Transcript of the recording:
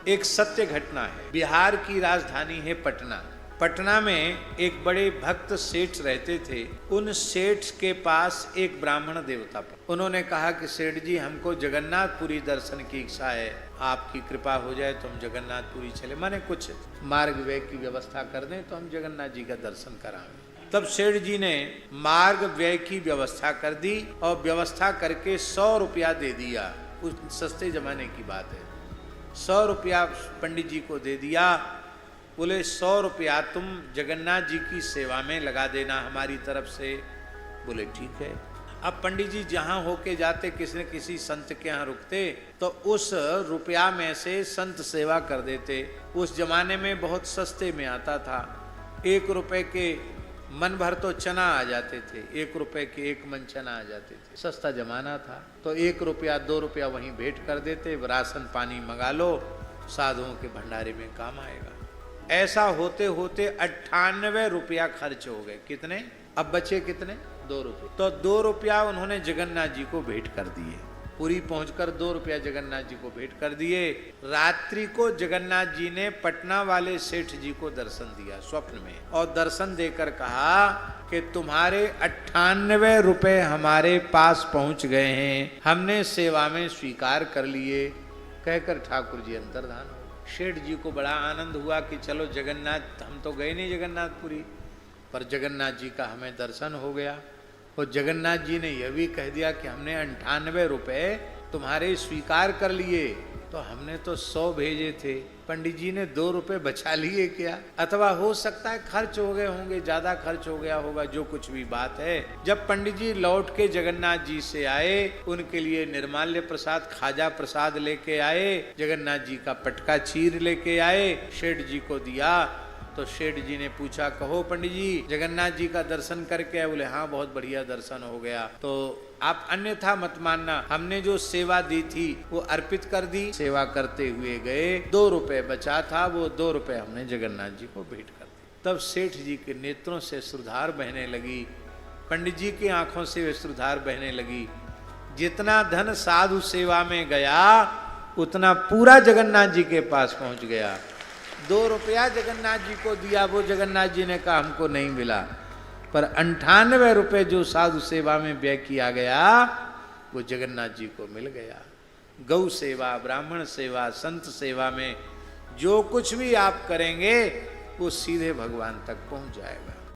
एक सत्य घटना है। बिहार की राजधानी है पटना। पटना में एक बड़े भक्त सेठ रहते थे। उन सेठ के पास एक ब्राह्मण देवता पर उन्होंने कहा कि सेठ जी, हमको जगन्नाथपुरी दर्शन की इच्छा है, आपकी कृपा हो जाए तो हम जगन्नाथपुरी चले, माने कुछ मार्ग व्यय की व्यवस्था कर दें तो हम जगन्नाथ जी का दर्शन कराएं। तब सेठ जी ने मार्ग व्यय की व्यवस्था कर दी और व्यवस्था करके 100 रुपया दे दिया। उस सस्ते जमाने की बात है। 100 रुपया पंडित जी को दे दिया। बोले 100 रुपया तुम जगन्नाथ जी की सेवा में लगा देना हमारी तरफ से। बोले ठीक है। अब पंडित जी जहाँ होके जाते, किसी न किसी संत के यहाँ रुकते तो उस रुपया में से संत सेवा कर देते। उस जमाने में बहुत सस्ते में आता था। 1 रुपए के मन भर तो चना आ जाते थे, 1 रुपए के 1 मन चना आ जाते थे। सस्ता जमाना था तो 1 रुपया 2 रुपया वहीं भेंट कर देते। राशन पानी मंगा लो, साधुओं के भंडारे में काम आएगा। ऐसा होते होते 98 रुपया खर्च हो गए। कितने? अब बचे कितने? 2 रुपये। तो 2 रुपया उन्होंने जगन्नाथ जी को भेंट कर दिए। पुरी पहुंचकर 2 रुपया जगन्नाथ जी को भेंट कर दिए। रात्रि को जगन्नाथ जी ने पटना वाले सेठ जी को दर्शन दिया स्वप्न में, और दर्शन देकर कहा कि तुम्हारे 98 रुपए हमारे पास पहुंच गए हैं, हमने सेवा में स्वीकार कर लिए। कहकर ठाकुर जी अंतर्धान। सेठ जी को बड़ा आनंद हुआ कि चलो जगन्नाथ, हम तो गए नहीं जगन्नाथपुरी, पर जगन्नाथ जी का हमें दर्शन हो गया। और जगन्नाथ जी ने यह भी कह दिया कि हमने 98 रुपए तुम्हारे स्वीकार कर लिए, तो हमने तो 100 भेजे थे, पंडित जी ने 2 रुपए बचा लिए क्या? अथवा हो सकता है खर्च हो गए होंगे, ज्यादा खर्च हो गया होगा, जो कुछ भी बात है। जब पंडित जी लौट के जगन्नाथ जी से आए, उनके लिए निर्माल्य प्रसाद, खाजा प्रसाद लेके आए, जगन्नाथ जी का पटका चीर लेके आए, सेठ जी को दिया। तो सेठ जी ने पूछा, कहो पंडित जी, जगन्नाथ जी का दर्शन करके आए? बोले हाँ, बहुत बढ़िया दर्शन हो गया। तो आप अन्यथा मत मानना, हमने जो सेवा दी थी वो अर्पित कर दी। सेवा करते हुए गए, 2 रुपए बचा था, वो 2 रुपए हमने जगन्नाथ जी को भेंट कर दी। तब सेठ जी के नेत्रों से श्रुधार बहने लगी, पंडित जी की आंखों से श्रुधार बहने लगी। जितना धन साधु सेवा में गया उतना पूरा जगन्नाथ जी के पास पहुंच गया। 2 रुपया जगन्नाथ जी को दिया, वो जगन्नाथ जी ने कहा हमको नहीं मिला, पर 98 रुपए जो साधु सेवा में व्यय किया गया वो जगन्नाथ जी को मिल गया। गौ सेवा, ब्राह्मण सेवा, संत सेवा में जो कुछ भी आप करेंगे वो सीधे भगवान तक पहुंच जाएगा।